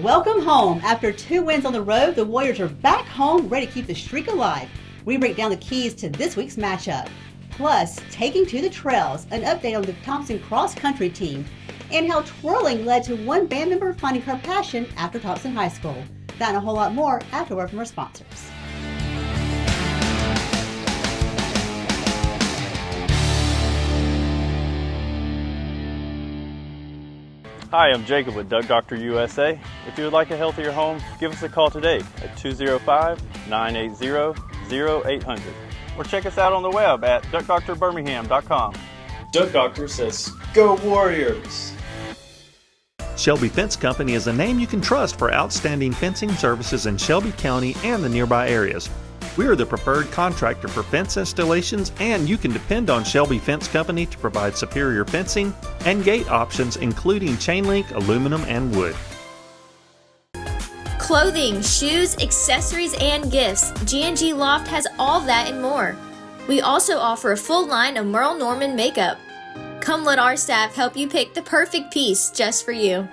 Welcome home. After 2 wins on the road, the Warriors are back home, ready to keep the streak alive. We break down the keys to this week's matchup. Plus, taking to the trails, an update on the Thompson cross-country team, and how twirling led to one band member finding her passion after Thompson High School. That and a whole lot more after word from our sponsors. Hi, I'm Jacob with Duck Doctor USA. If you would like a healthier home, give us a call today at 205-980-0800 or check us out on the web at duckdoctorbirmingham.com. Duck Doctor says, "Go Warriors!" Shelby Fence Company is a name you can trust for outstanding fencing services in Shelby County and the nearby areas. We are the preferred contractor for fence installations, and you can depend on Shelby Fence Company to provide superior fencing and gate options, including chain link, aluminum, and wood. Clothing, shoes, accessories, and gifts. G&G Loft has all that and more. We also offer a full line of Merle Norman makeup. Come let our staff help you pick the perfect piece just for you.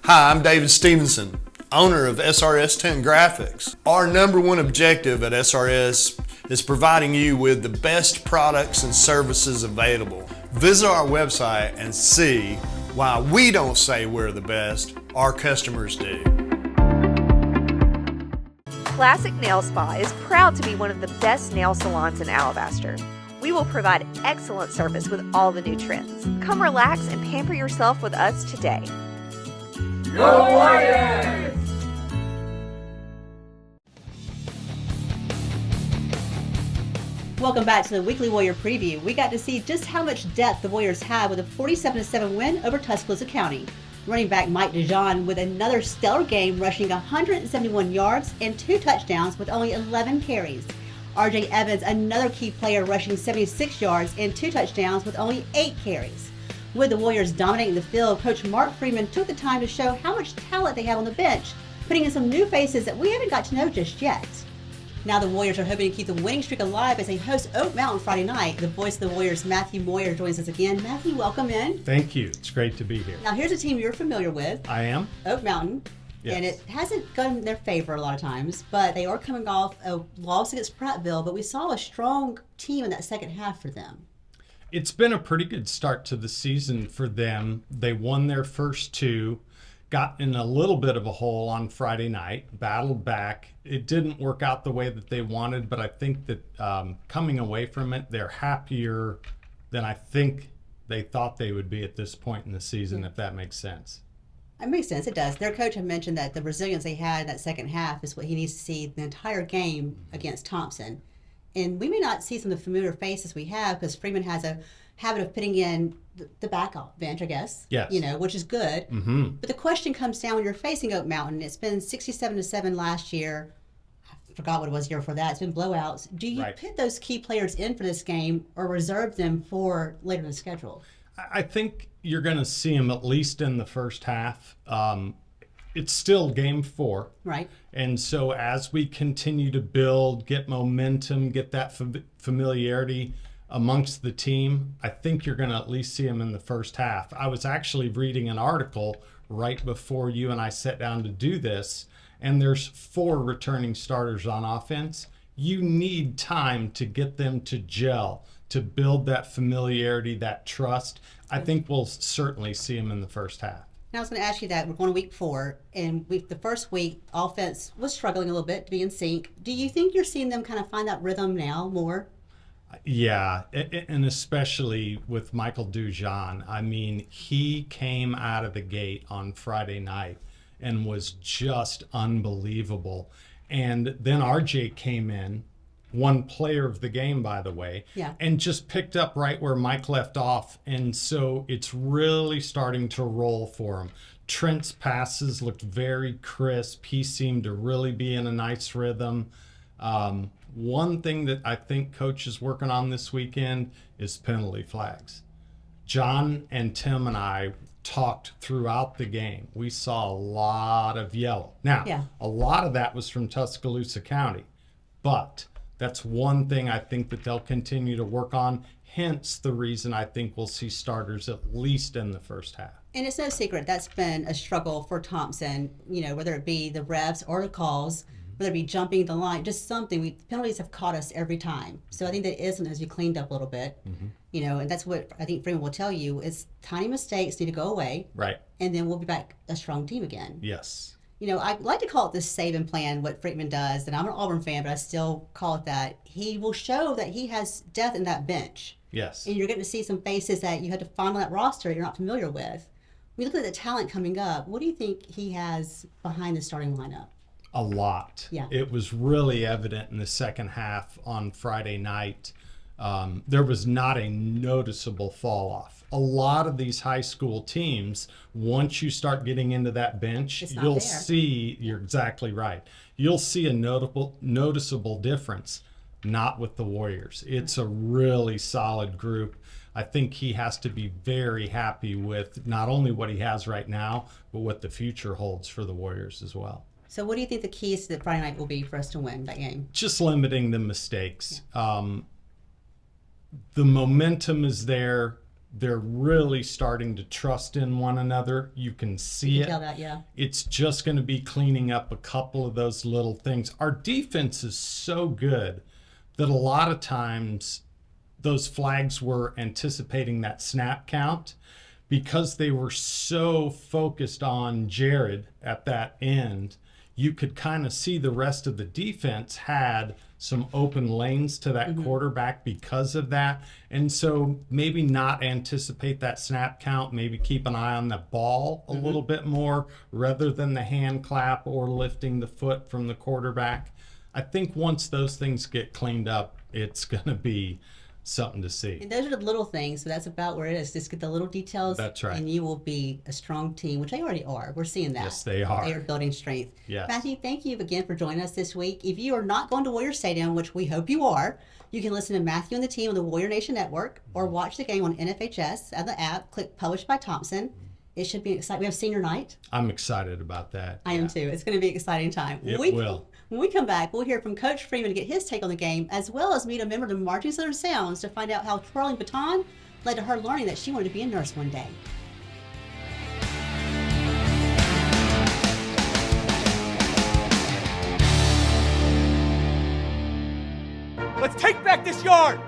Hi, I'm David Stevenson, owner of SRS 10 Graphics. Our number one objective at SRS is providing you with the best products and services available. Visit our website and see why we don't say we're the best, our customers do. Classic Nail Spa is proud to be one of the best nail salons in Alabaster. We will provide excellent service with all the new trends. Come relax and pamper yourself with us today. Go Warriors! Welcome back to the Weekly Warrior Preview. We got to see just how much depth the Warriors had with a 47-7 win over Tuscaloosa County. Running back Mike DeJean with another stellar game, rushing 171 yards and 2 touchdowns with only 11 carries. RJ Evans, another key player, rushing 76 yards and 2 touchdowns with only 8 carries. With the Warriors dominating the field, Coach Mark Freeman took the time to show how much talent they have on the bench, putting in some new faces that we haven't got to know just yet. Now the Warriors are hoping to keep the winning streak alive as they host Oak Mountain Friday night. The voice of the Warriors, Matthew Moyer, joins us again. Matthew, welcome in. Thank you. It's great to be here. Now here's a team you're familiar with. I am. Oak Mountain. Yes. And it hasn't gone in their favor a lot of times, but they are coming off a loss against Prattville, but we saw a strong team in that second half for them. It's been a pretty good start to the season for them. They won their first 2, got in a little bit of a hole on Friday night, battled back. It didn't work out the way that they wanted, but I think that coming away from it, they're happier than I think they thought they would be at this point in the season, if that makes sense. It makes sense. It does. Their coach had mentioned that the resilience they had in that second half is what he needs to see the entire game against Thompson. And we may not see some of the familiar faces we have because Freeman has a habit of putting in the backup bench, I guess. Yes. Which is good. Mm-hmm. But the question comes down when you're facing Oak Mountain. It's been 67-7 last year. I forgot what it was the year before that. It's been blowouts. Do you put those key players in for this game or reserve them for later in the schedule? I think you're going to see them at least in the first half. It's still game 4. Right. And so as we continue to build, get momentum, get that familiarity amongst the team, I think you're going to at least see them in the first half. I was actually reading an article right before you and I sat down to do this, and there's 4 returning starters on offense. You need time to get them to gel, to build that familiarity, that trust. I think we'll certainly see them in the first half. Now I was going to ask you that. We're going to week 4, and the first week, offense was struggling a little bit to be in sync. Do you think you're seeing them kind of find that rhythm now more? Yeah, and especially with Michael DeJean. I mean, he came out of the gate on Friday night and was just unbelievable. And then RJ came in, one player of the game, by the way, and just picked up right where Mike left off. And so it's really starting to roll for him. Trent's passes looked very crisp. He seemed to really be in a nice rhythm. One thing that I think Coach is working on this weekend is penalty flags. John and Tim and I talked throughout the game. We saw a lot of yellow. Now, a lot of that was from Tuscaloosa County, but That's one thing I think that they'll continue to work on. Hence the reason I think we'll see starters at least in the first half. And it's no secret that's been a struggle for Thompson, whether it be the refs or the calls, whether it be jumping the line, just something. Penalties have caught us every time. So I think that is something as we cleaned up a little bit, and that's what I think Freeman will tell you is tiny mistakes need to go away. Right. And then we'll be back a strong team again. Yes. I like to call it the save and plan, what Freeman does, and I'm an Auburn fan, but I still call it that. He will show that he has depth in that bench. Yes. And you're getting to see some faces that you had to find on that roster you're not familiar with. We look at the talent coming up. What do you think he has behind the starting lineup? A lot. Yeah. It was really evident in the second half on Friday night. There was not a noticeable fall off. A lot of these high school teams, once you start getting into that bench, you'll see, you're exactly right. You'll see a noticeable difference, not with the Warriors. It's a really solid group. I think he has to be very happy with not only what he has right now, but what the future holds for the Warriors as well. So what do you think the keys to the Friday night will be for us to win that game? Just limiting the mistakes. The momentum is there. They're really starting to trust in one another. You can see it. Tell that, yeah. It's just going to be cleaning up a couple of those little things. Our defense is so good that a lot of times those flags were anticipating that snap count because they were so focused on Jared at that end. You could kind of see the rest of the defense had some open lanes to that quarterback because of that. And so maybe not anticipate that snap count, maybe keep an eye on the ball a little bit more rather than the hand clap or lifting the foot from the quarterback. I think once those things get cleaned up, it's going to be something to see. And those are the little things, so that's about where it is. Just get the little details. That's right. And you will be a strong team, which they already are. We're seeing that. Yes, they are. They are building strength. Yes. Matthew, thank you again for joining us this week. If you are not going to Warrior Stadium, which we hope you are, you can listen to Matthew and the team on the Warrior Nation Network or watch the game on NFHS and the app. Click Published by Thompson. It should be exciting. We have senior night. I'm excited about that. I am too. It's going to be an exciting time. It will. When we come back, we'll hear from Coach Freeman to get his take on the game, as well as meet a member of the Marching Southern Sounds to find out how twirling baton led to her learning that she wanted to be a nurse one day. Let's take back this yard!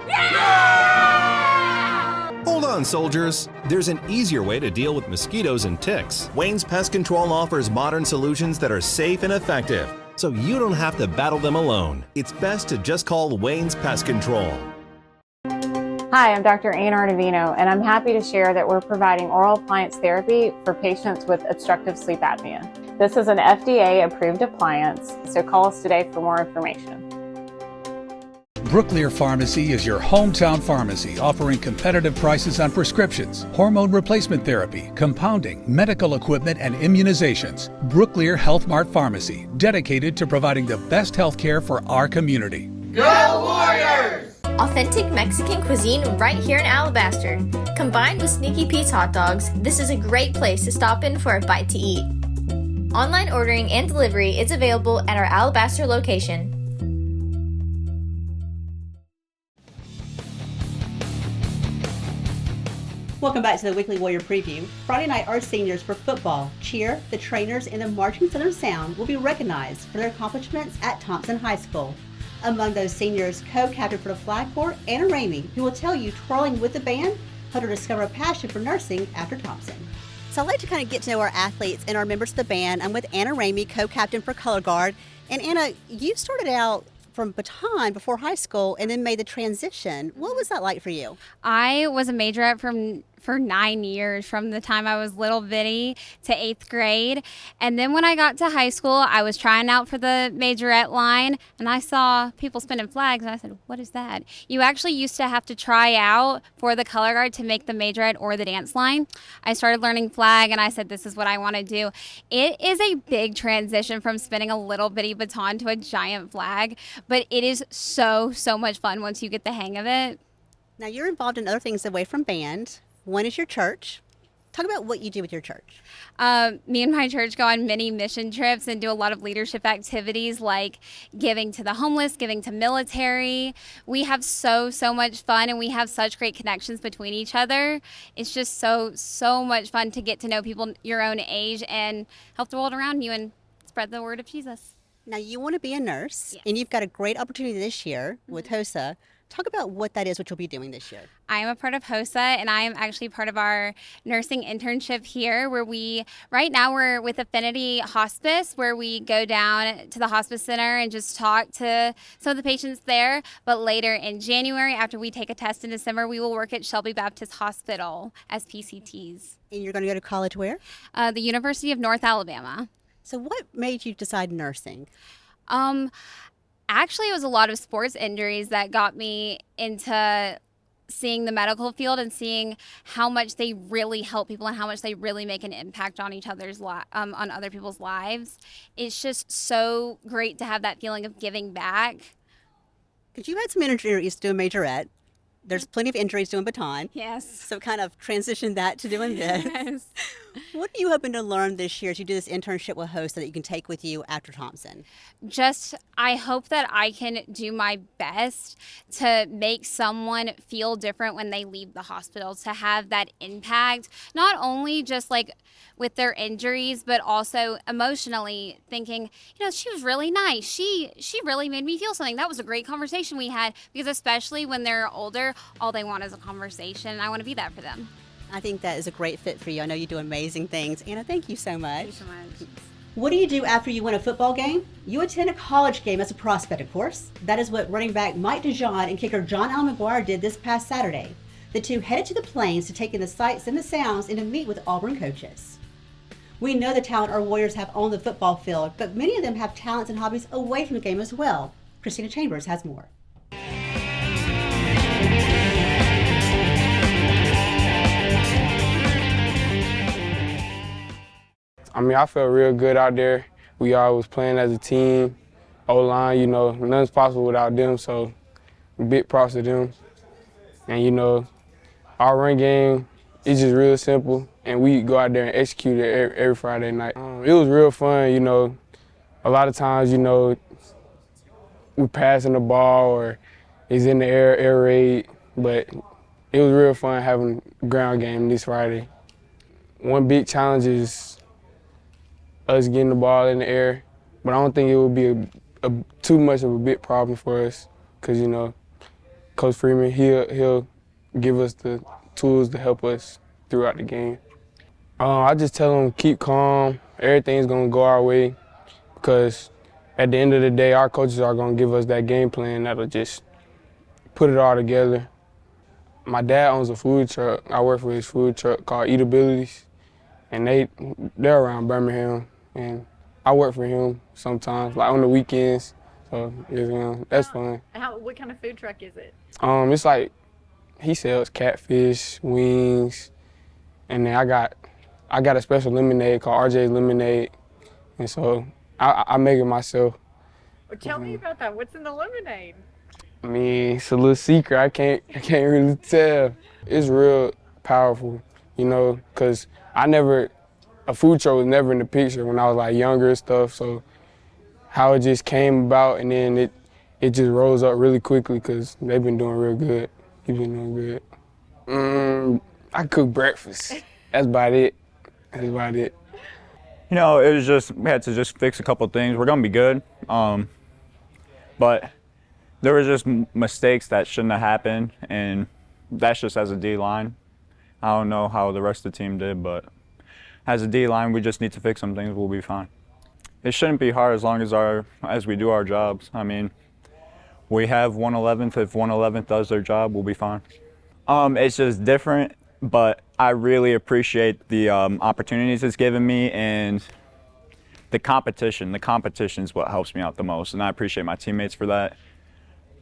Hold on, soldiers. There's an easier way to deal with mosquitoes and ticks. Wayne's Pest Control offers modern solutions that are safe and effective, so you don't have to battle them alone. It's best to just call Wayne's Pest Control. Hi, I'm Dr. Ann Artavino, and I'm happy to share that we're providing oral appliance therapy for patients with obstructive sleep apnea. This is an FDA-approved appliance, so call us today for more information. Brooklear Pharmacy is your hometown pharmacy offering competitive prices on prescriptions, hormone replacement therapy, compounding, medical equipment, and immunizations. Brooklear Health Mart Pharmacy, dedicated to providing the best health care for our community. Go Warriors! Authentic Mexican cuisine right here in Alabaster. Combined with Sneaky Pete's hot dogs, this is a great place to stop in for a bite to eat. Online ordering and delivery is available at our Alabaster location. Welcome back to the Weekly Warrior Preview. Friday night, our seniors for football, cheer, the trainers, and the Marching Southern Sound will be recognized for their accomplishments at Thompson High School. Among those seniors, co-captain for the flag corps, Anna Ramey, who will tell you twirling with the band helped her discover a passion for nursing after Thompson. So I'd like to kind of get to know our athletes and our members of the band. I'm with Anna Ramey, co-captain for Color Guard. And Anna, you started out from baton before high school and then made the transition. What was that like for you? I was a majorette for 9 years, from the time I was little bitty to 8th grade. And then when I got to high school, I was trying out for the majorette line, and I saw people spinning flags, and I said, what is that? You actually used to have to try out for the color guard to make the majorette or the dance line. I started learning flag, and I said, this is what I want to do. It is a big transition from spinning a little bitty baton to a giant flag, but it is so much fun once you get the hang of it. Now, you're involved in other things away from band. One is your church, Talk about what you do with your church. Me and my church go on many mission trips and do a lot of leadership activities like giving to the homeless, giving to military. We have so much fun, and we have such great connections between each other. It's just so much fun to get to know people your own age and help the world around you and spread the word of Jesus. Now, you want to be a nurse, and you've got a great opportunity this year with HOSA. Talk about what that is, what you'll be doing this year. I am a part of HOSA, and I am actually part of our nursing internship here, where right now we're with Affinity Hospice, where we go down to the hospice center and just talk to some of the patients there. But later in January, after we take a test in December, we will work at Shelby Baptist Hospital as PCTs. And you're going to go to college where? The University of North Alabama. So what made you decide nursing? Actually, it was a lot of sports injuries that got me into seeing the medical field and seeing how much they really help people and how much they really make an impact on on other people's lives. It's just so great to have that feeling of giving back. Because you had some injuries doing majorette. There's plenty of injuries doing baton. Yes. So kind of transition that to doing this. Yes. What are you hoping to learn this year as you do this internship with HOSA that you can take with you after Thompson? I hope that I can do my best to make someone feel different when they leave the hospital, to have that impact, not only just like with their injuries, but also emotionally thinking, she was really nice. She really made me feel something. That was a great conversation we had, because especially when they're older, all they want is a conversation, and I want to be that for them. I think that is a great fit for you. I know you do amazing things. Anna, thank you so much. Thank you so much. What do you do after you win a football game? You attend a college game as a prospect, of course. That is what running back Mike DeJean and kicker John Allen McGuire did this past Saturday. The two headed to the Plains to take in the sights and the sounds and to meet with Auburn coaches. We know the talent our Warriors have on the football field, but many of them have talents and hobbies away from the game as well. Christina Chambers has more. I felt real good out there. We all was playing as a team. O-line, nothing's possible without them, so big props to them. And, our run game is just real simple, and we go out there and execute it every Friday night. It was real fun, A lot of times, we passing the ball or it's in the air raid, but it was real fun having a ground game this Friday. One big challenge is us getting the ball in the air, but I don't think it would be too much of a big problem for us, because Coach Freeman, he'll give us the tools to help us throughout the game. I just tell them keep calm, everything's gonna go our way, because at the end of the day, our coaches are gonna give us that game plan that'll just put it all together. My dad owns a food truck. I work for his food truck called Eatabilities, and they're around Birmingham. And I work for him sometimes, like on the weekends. So that's fun. What kind of food truck is it? It's like he sells catfish, wings, and then I got a special lemonade called RJ's Lemonade, and so I make it myself. Well, tell me about that. What's in the lemonade? It's a little secret. I can't really tell. It's real powerful, because a food truck was never in the picture when I was like younger and stuff, so how it just came about, and then it just rose up really quickly because they've been doing real good. He's been doing good. I cook breakfast. That's about it. It was just, we had to just fix a couple things. We're gonna be good, but there was just mistakes that shouldn't have happened, and that's just as a D-line. I don't know how the rest of the team did, but as a D-line, we just need to fix some things. We'll be fine. It shouldn't be hard as long as we do our jobs. We have 111th. If 111th does their job, we'll be fine. It's just different, but I really appreciate the opportunities it's given me and the competition. The competition is what helps me out the most, and I appreciate my teammates for that.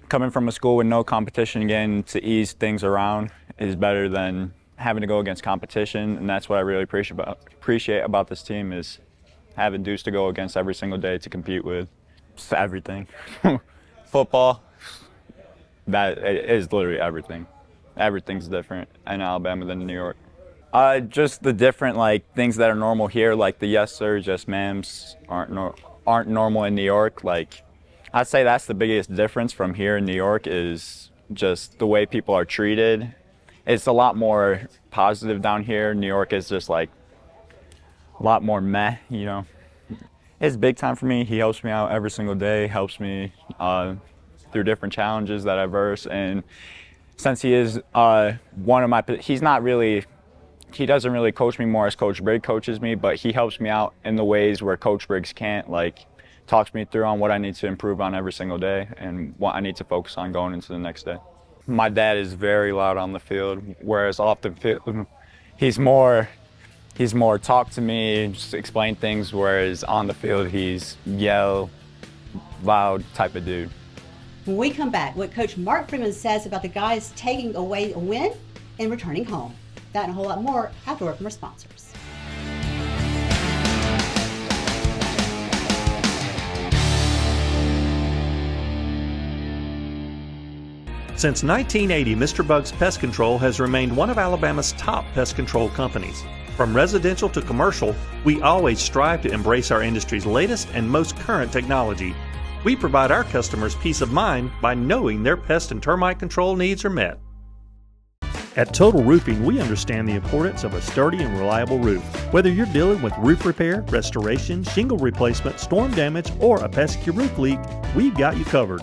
Coming from a school with no competition, again, to ease things around is better than having to go against competition, and that's what I really appreciate about this team is having dudes to go against every single day to compete with. It's everything. Football, that is literally everything. Everything's different in Alabama than in New York. Just the different things that are normal here, like the yes sirs, yes ma'ams aren't normal in New York. I'd say that's the biggest difference from here in New York is just the way people are treated. It's a lot more positive down here. New York is just a lot more meh, It's big time for me. He helps me out every single day, helps me through different challenges that I verse. And since he is he doesn't really coach me more as Coach Briggs coaches me, but he helps me out in the ways where Coach Briggs can't, talks me through on what I need to improve on every single day and what I need to focus on going into the next day. My dad is very loud on the field, whereas off the field, he's more talk to me, just explain things, whereas on the field, he's yell, loud type of dude. When we come back, what Coach Mark Freeman says about the guys taking away a win and returning home. That and a whole lot more after word from our sponsors. Since 1980, Mr. Bug's Pest Control has remained one of Alabama's top pest control companies. From residential to commercial, we always strive to embrace our industry's latest and most current technology. We provide our customers peace of mind by knowing their pest and termite control needs are met. At Total Roofing, we understand the importance of a sturdy and reliable roof. Whether you're dealing with roof repair, restoration, shingle replacement, storm damage, or a pesky roof leak, we've got you covered.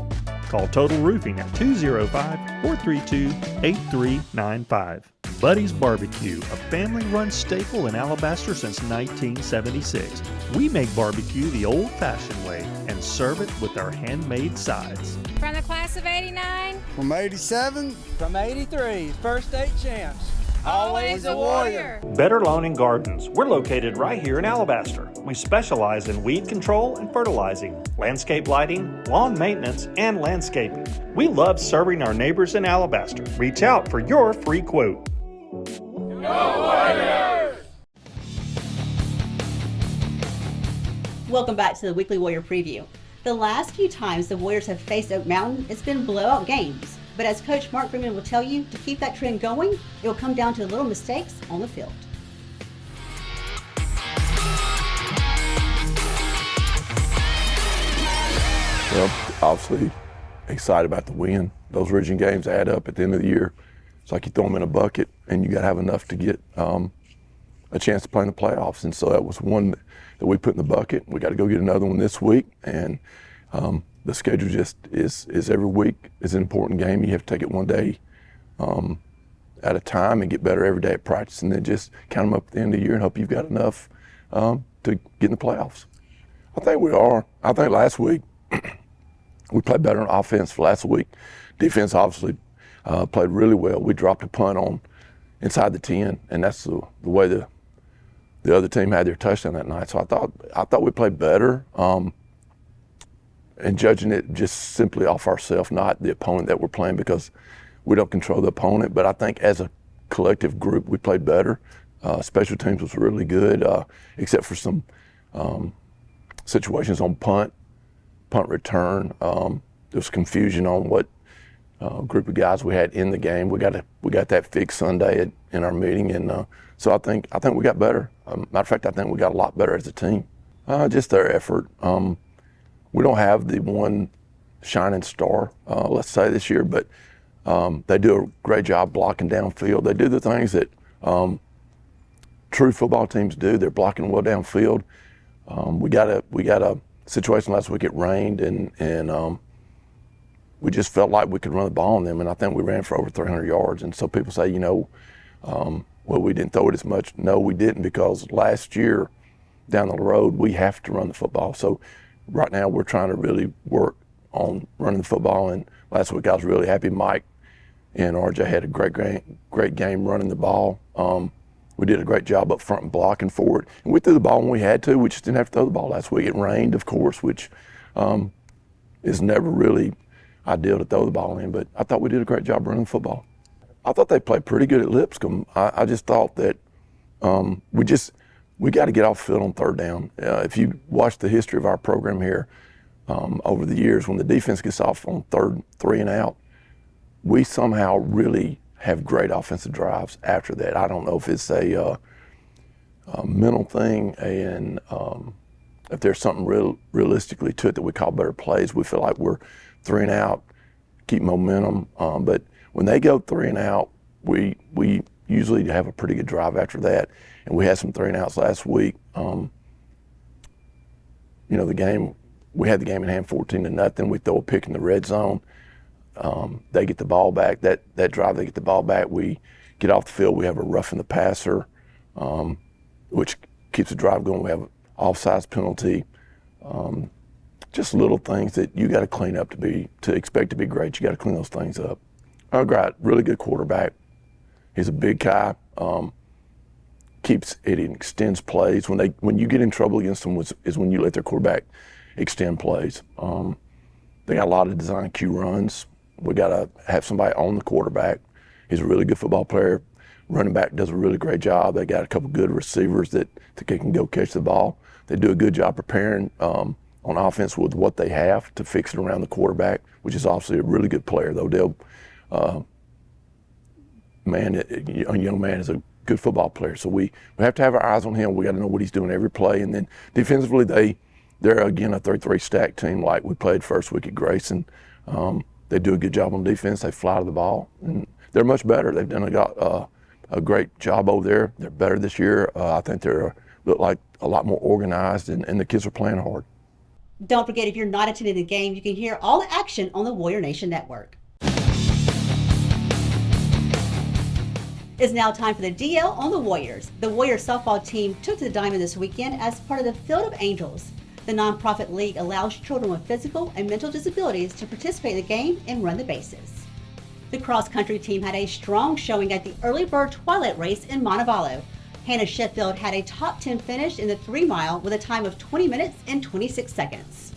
Call Total Roofing at 205-432-8395. Buddy's Barbecue, a family-run staple in Alabaster since 1976. We make barbecue the old-fashioned way and serve it with our handmade sides. From the class of 89. From 87. From 83. First state champs. Always a warrior. Better Lawn and Gardens. We're located right here in Alabaster. We specialize in weed control and fertilizing, landscape lighting, lawn maintenance, and landscaping. We love serving our neighbors in Alabaster. Reach out for your free quote. Go Warriors! Welcome back to the Weekly Warrior Preview. The last few times the Warriors have faced Oak Mountain, it's been blowout games. But as Coach Mark Freeman will tell you, to keep that trend going, it will come down to little mistakes on the field. Well, obviously excited about the win. Those region games add up at the end of the year. It's like you throw them in a bucket, and you got to have enough to get a chance to play in the playoffs. And so that was one that we put in the bucket. We got to go get another one this week, and the schedule just is every week is an important game. You have to take it one day at a time and get better every day at practice, and then just count them up at the end of the year and hope you've got enough to get in the playoffs. I think we are. I think last week we played better on offense last week. Defense obviously played really well. We dropped a punt on inside the 10, and that's the way the other team had their touchdown that night. So I thought we played better. And judging it just simply off ourselves, not the opponent that we're playing, because we don't control the opponent. But I think as a collective group, we played better. Special teams was really good, except for some situations on punt return. There was confusion on what group of guys we had in the game. We got that fixed Sunday in our meeting, and so I think we got better. Matter of fact, I think we got a lot better as a team. Just their effort. We don't have the one shining star, let's say, this year, but they do a great job blocking downfield. They do the things that true football teams do. They're blocking well downfield. We got a situation last week. It rained, and we just felt like we could run the ball on them, and I think we ran for over 300 yards. And so people say, well, we didn't throw it as much. No, we didn't, because last year down the road we have to run the football. So right now we're trying to really work on running the football, and last week I was really happy. Mike and RJ had a great game running the ball. We did a great job up front and blocking for it, and we threw the ball when we had to. We just didn't have to throw the ball last week. It rained, of course, which is never really ideal to throw the ball in, but I thought we did a great job running the football. I thought they played pretty good at Lipscomb. I just thought that we got to get off the field on third down. If you watch the history of our program here over the years, when the defense gets off on 3rd and out, we somehow really have great offensive drives after that. I don't know if it's a mental thing, and if there's something realistically to it that we call better plays. We feel like we're 3 and out, keep momentum, but when they go 3 and out, we usually have a pretty good drive after that, and we had some 3 and outs last week. We had the game in hand 14-0. We throw a pick in the red zone. They get the ball back. That drive, they get the ball back. We get off the field. We have a roughing the passer, which keeps the drive going. We have an offsides penalty. Just little things that you got to clean up to expect to be great. You got to clean those things up. Great, really good quarterback. He's a big guy. It extends plays. When you get in trouble against them is when you let their quarterback extend plays. They got a lot of design Q runs. We got to have somebody on the quarterback. He's a really good football player. Running back does a really great job. They got a couple good receivers that they can go catch the ball. They do a good job preparing on offense with what they have to fix it around the quarterback, which is obviously a really good player, though. A young man is a good football player. So we have to have our eyes on him. We got to know what he's doing every play. And then defensively, they're again a 3-3 stack team like we played first week at Grayson. They do a good job on defense. They fly to the ball, and they're much better. They've done a great job over there. They're better this year. I think they're look like a lot more organized, and the kids are playing hard. Don't forget, if you're not attending the game, you can hear all the action on the Warrior Nation Network. It's now time for the DL on the Warriors. The Warriors softball team took to the diamond this weekend as part of the Field of Angels. The nonprofit league allows children with physical and mental disabilities to participate in the game and run the bases. The cross-country team had a strong showing at the Early Bird Twilight Race in Montevallo. Hannah Sheffield had a top 10 finish in the 3-mile with a time of 20 minutes and 26 seconds.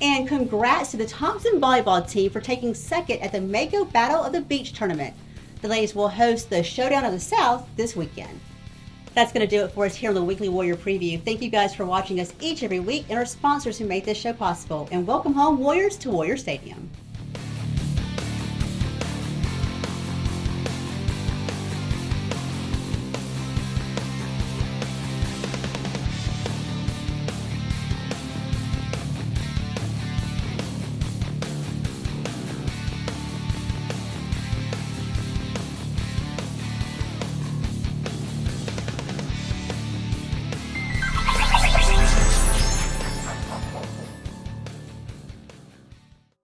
And congrats to the Thompson volleyball team for taking second at the Mako Battle of the Beach tournament. The ladies will host the Showdown of the South this weekend. That's going to do it for us here on the Weekly Warrior Preview. Thank you guys for watching us each and every week and our sponsors who make this show possible. And welcome home, Warriors, to Warrior Stadium.